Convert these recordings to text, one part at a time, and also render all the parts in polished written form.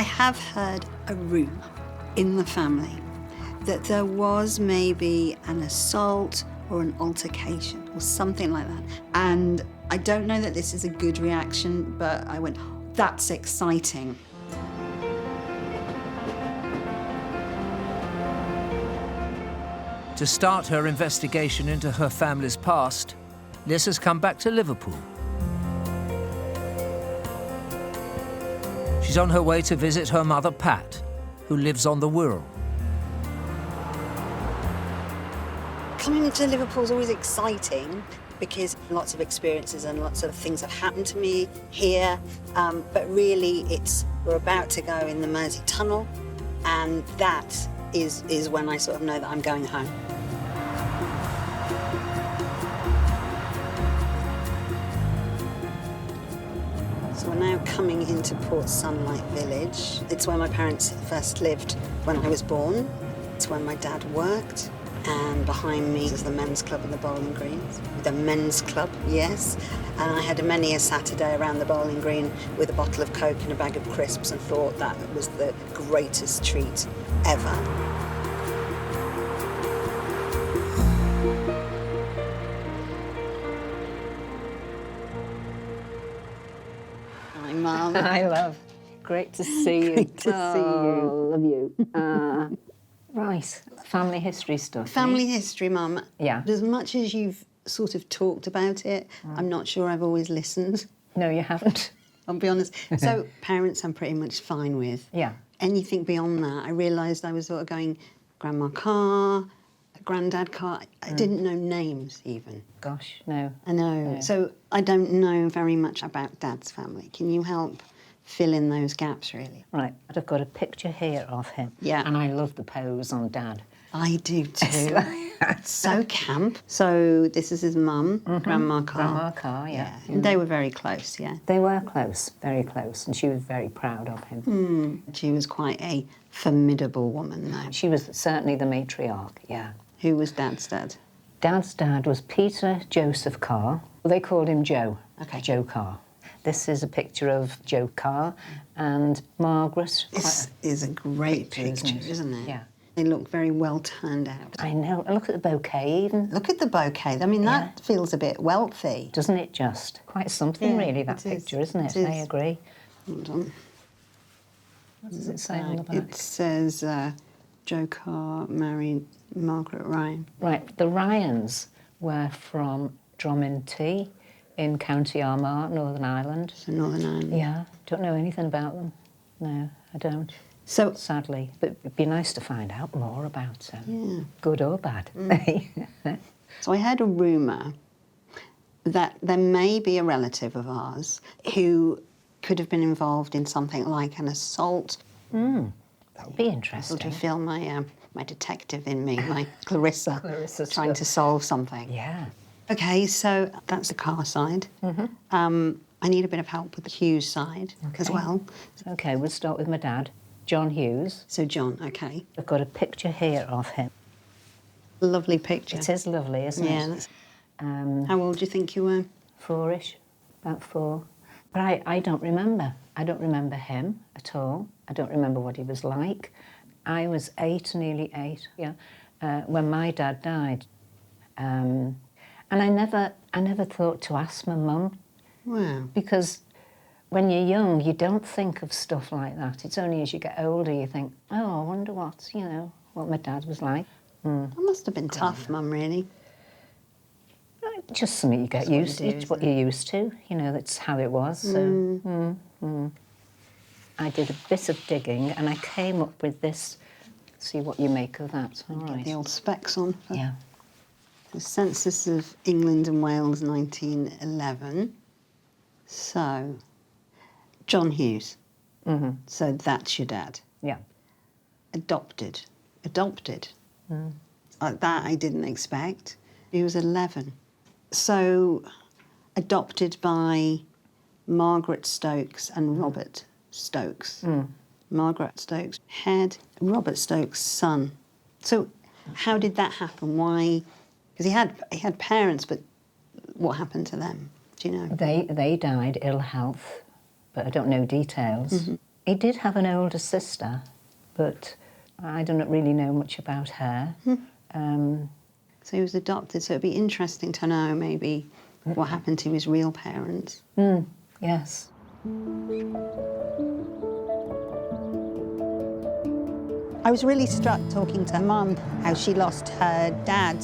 have heard a rumour in the family that there was maybe an assault or an altercation or something like that. And I don't know that this is a good reaction, but I went, that's exciting. To start her investigation into her family's past, Liz has come back to Liverpool. She's on her way to visit her mother, Pat, who lives on the Wirral. Coming to Liverpool is always exciting because lots of experiences and lots of things have happened to me here. But really, we're about to go in the Mersey Tunnel, and that is when I sort of know that I'm going home. So we're now coming into Port Sunlight Village. It's where my parents first lived when I was born. It's where my dad worked. And behind me is the men's club and the bowling greens. The men's club, yes. And I had many a Saturday around the bowling green with a bottle of Coke and a bag of crisps and thought that was the greatest treat ever. Hi, Mum. Hi, love. Great to see you. Great to see you. Love you. Right, family history stuff. Family history, Mum. Yeah. As much as you've sort of talked about it, I'm not sure I've always listened. No, you haven't. I'll be honest. So parents I'm pretty much fine with. Yeah. Anything beyond that, I realised I was sort of going, Grandma Carr, Grandad Carr. I didn't know names even. Gosh, no. I know. No. So I don't know very much about Dad's family. Can you help fill in those gaps, really? Right, I've got a picture here of him. Yeah. And I love the pose on Dad. I do too. So camp. So this is his mum, Grandma Carr. Grandma Carr, yeah. And they were very close, yeah. They were close, very close, and she was very proud of him. She was quite a formidable woman, though. She was certainly the matriarch, yeah. Who was Dad's dad? Dad's dad was Peter Joseph Carr. They called him Joe. Okay. Joe Carr. This is a picture of Joe Carr and Margaret. This is a great picture, isn't it? Yeah. They look very well turned out. I know. And look at the bouquet even. Look at the bouquet. I mean, that feels a bit wealthy. Doesn't it just? Quite something, Yeah, really, that it is. picture, isn't it? It is. I agree. Hold on. What does it say on the back? It says Joe Carr married Margaret Ryan. Right, the Ryans were from Drummond in County Armagh, Northern Ireland. So Northern Ireland. Yeah, don't know anything about them. No, I don't. So, Sadly, but it'd be nice to find out more about them. yeah. Good or bad. So I heard a rumour that there may be a relative of ours who could have been involved in something like an assault. That would be interesting. Sort of feel my detective in me, my Clarissa, Clarissa trying stuff. to solve something. Yeah. Okay, so that's the Carr side. I need a bit of help with the Hughes side as well. OK, we'll start with my dad, John Hughes. So John, okay. I've got a picture here of him. Lovely picture. It is lovely, isn't Yeah. it? That's... How old do you think you were? 4-ish, about 4. But I don't remember. I don't remember him at all. I don't remember what he was like. I was 8, nearly 8, yeah, when my dad died. And I never thought to ask my mum. Wow. Because when you're young, you don't think of stuff like that. It's only as you get older you think, oh, I wonder what my dad was like. That must have been tough, Mum, really. Just something you get used to. It's what you're used to. That's how it was. So, I did a bit of digging and I came up with this. See what you make of that. All right. Get the old specs on. Yeah. The Census of England and Wales, 1911. So, John Hughes. So that's your dad. Yeah. Adopted. That I didn't expect. He was 11. So, adopted by Margaret Stokes and Robert Stokes. Margaret Stokes had Robert Stokes' son. So, how did that happen? Why? Because he had parents, but what happened to them? Do you know? They died ill health, but I don't know details. He did have an older sister, but I don't really know much about her. So he was adopted, so it'd be interesting to know maybe what happened to his real parents. Yes. I was really struck talking to Mum how she lost her dad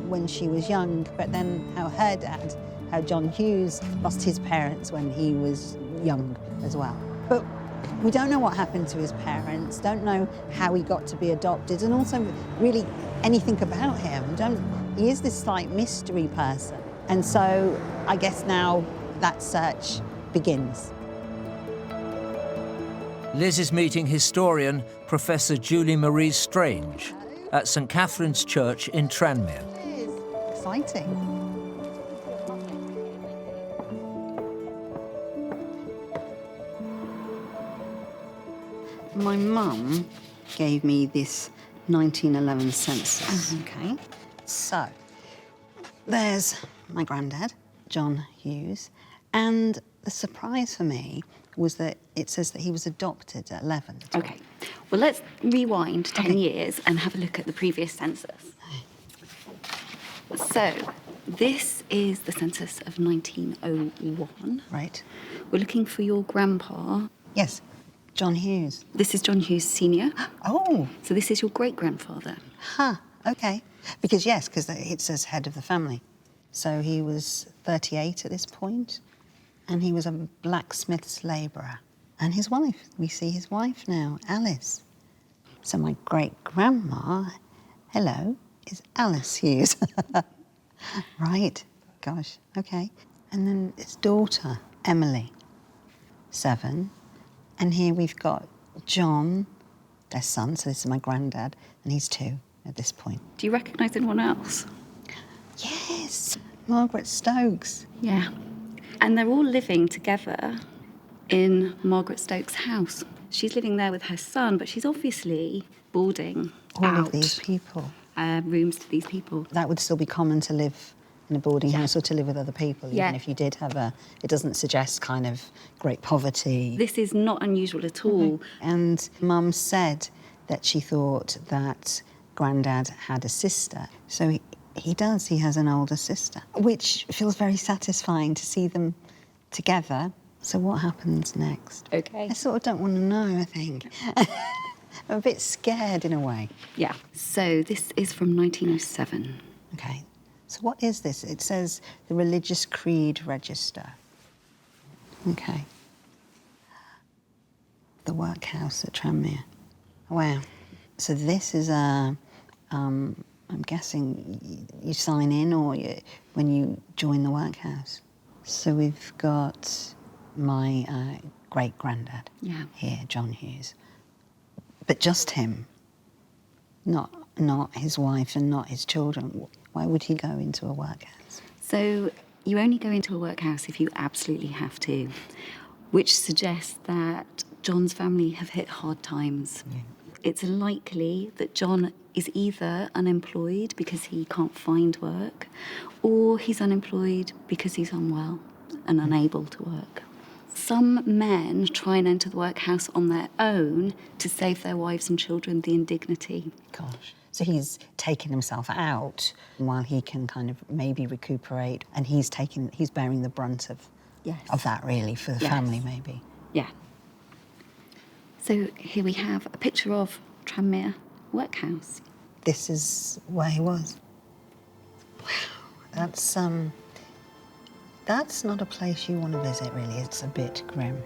when she was young, but then how her dad, how John Hughes, lost his parents when he was young as well. But we don't know what happened to his parents, don't know how he got to be adopted, and also really anything about him. He is this like mystery person. And so I guess now that search begins. Liz is meeting historian Professor Julie Marie Strange at St Catherine's Church in Tranmere. It is exciting. My mum gave me this 1911 census. Okay, so there's my granddad, John Hughes, and the surprise for me was that it says that he was adopted at 11. Okay, well, let's rewind 10 years and have a look at the previous census. So, this is the census of 1901. Right. We're looking for your grandpa. Yes, John Hughes. This is John Hughes Sr. Oh, So this is your great-grandfather. okay. Because it says head of the family. So he was 38 at this point, and he was a blacksmith's labourer. And his wife, we see his wife now, Alice. So my great-grandma, hello, is Alice Hughes. Right, gosh, okay. And then his daughter, Emily, 7. And here we've got John, their son, so this is my granddad, and he's 2 at this point. Do you recognise anyone else? Yes, Margaret Stokes. Yeah. And they're all living together in Margaret Stokes' house. She's living there with her son, but she's obviously boarding All out of these people. rooms to these people. That would still be common to live in a boarding house or to live with other people, Yeah. even if you did have it doesn't suggest kind of great poverty. This is not unusual at all. And Mum said that she thought that Grandad had a sister. So he does, he has an older sister, which feels very satisfying to see them together. So what happens next? Okay. I sort of don't want to know, I think. I'm a bit scared in a way. Yeah. So this is from 1907. Okay. So what is this? It says the Religious Creed Register. Okay. The Workhouse at Tranmere. Wow. So this is I'm guessing you sign in when you join the workhouse. So we've got my great-granddad here, John Hughes. But just him, not his wife and not his children. Why would he go into a workhouse? So you only go into a workhouse if you absolutely have to, which suggests that John's family have hit hard times. Yeah. It's likely that John is either unemployed because he can't find work, or he's unemployed because he's unwell and unable to work. Some men try and enter the workhouse on their own to save their wives and children the indignity. Gosh. So he's taken himself out while he can kind of maybe recuperate, and he's bearing the brunt of that really for the family maybe. Yeah. So here we have a picture of Tranmere Workhouse. This is where he was. Wow, that's not a place you want to visit really. It's a bit grim.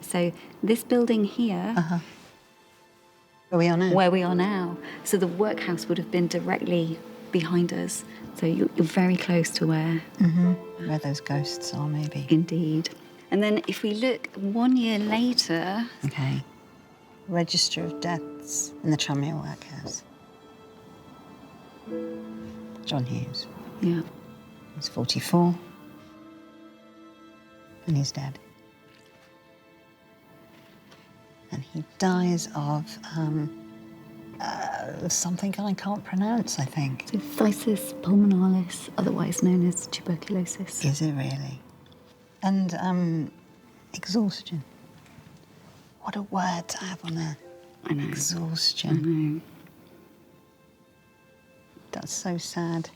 So this building here, Where we are now. where we are now, so the workhouse would have been directly behind us. So you're very close to where. Where those ghosts are maybe. Indeed. And then if we look 1 year later. Okay. Register of Deaths in the Tranmere Workhouse. John Hughes. Yeah. He's 44. And he's dead. And he dies of something I can't pronounce, I think. So phthisis pulmonalis, otherwise known as tuberculosis. Is it really? And exhaustion. What a word to have on there. I know. Exhaustion. I know. That's so sad.